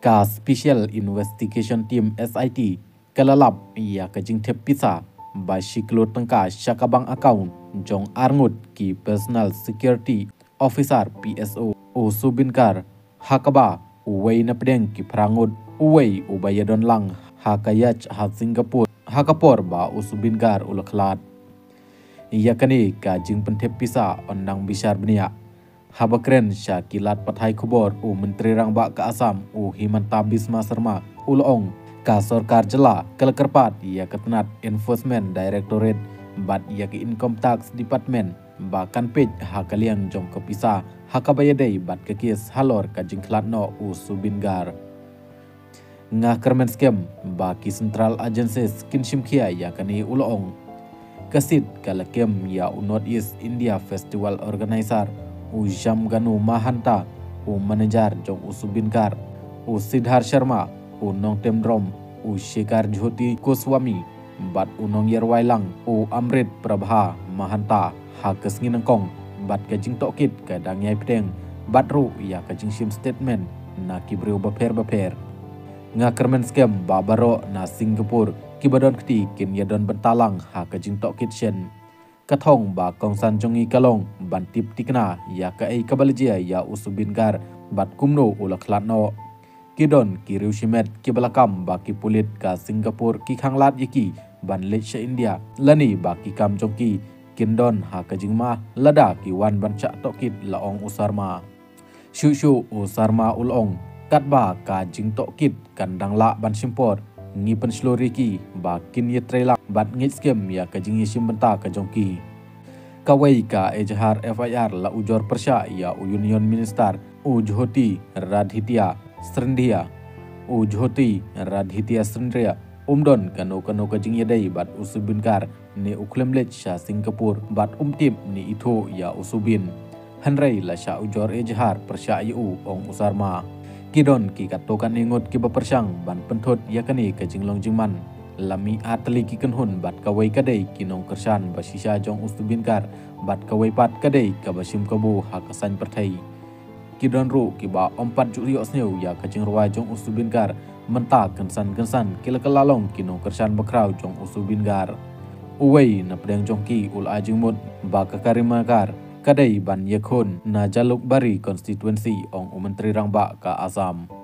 ka Special Investigation Team SIT kalalap ia ka jing thep pisa ba shiklo tangka syakabang account jong arngut ki Personal Security Officer PSO o Subinkar hakaba uway na pedeng ki prangut uway ubayadon lang hakayach ha Singapore hakapor ba usubinkar ulaklat ia kani ka jing penthep pisa ondang bisar benia habakren syakilat pathai khubor u menteri rang ba ka Assam u Himanta Bisma Sarma ulong ka sarkar jela kalkerpat ia ketenat Enforcement Directorate bat ia ke Income Tax Department ba kanpej hakaliang jong kepisa hakabayadai bat ke kes halor ka jingklat no u Subingar ngah kermen scam ba ki Central Agency Skinshim Khia ia kani ulong kasit kalakem ya u North East India Festival Organizer u Jamganu Mahanta u manager jong u Subinkar u Sidhar Sharma u Nongtem Drom u Shekar Jyoti Goswami bat u Nong Yerwailang u Amrit Prabha Mahanta ha kesnginengkong bat kajing tokit ka dangyai pedeng bat ru ya kajing shim statement na kibriu baper nga kermen scam babaro na Singapore kibadon kti kin yadon bentalang ha kajing tokit shen kathong ba kongsan jongi kalong bantip tikna ya ka ei kabaljia ya Usubinkar bat kumno ulaklatno kidon kiriu shimet kibalakam ba ki pulit ka Singapore ki khanglat yiki ban Malaysia India lani ba ki kam jongki kindon ha kajingma lada ki wan bancha tokit laong usarma shu usarma ulong katba ka jing tokit kandang la ban simpor ngi penslori ki ba kin ye trailer bat ngit scam ya kajing yisim benta ka jongki kawai ka ejhar FIR la ujor persya ya Union Minister Ujhoti Radhitya Srindhia Srindhia umdon kano kajing yadai bat Usubinkar ni uklemlet sha Singapore bat umtim ni itho ya Usubin hanrai la sha ujor ejhar persya yu ong usarma kidon ki katokan ingot ki bapersyang ban penthot yakani kajing longjingman lami atli ki kenhun bat kawai kadai kinong kersan basisa jong Usubinkar bat kawai pat kadai ka basim kabu hakasan perthai kidon ru ki ba 4 Julio sneu ya kajing ruwa jong Usubinkar menta kensan kilakalalong kinong kersan bakrau jong Usubinkar uwei na pedang jongki ul ajing mud ba kakarimakar kadai ban yakhon na Jaluk Bari constituency ong Menteri Rang ba ka Assam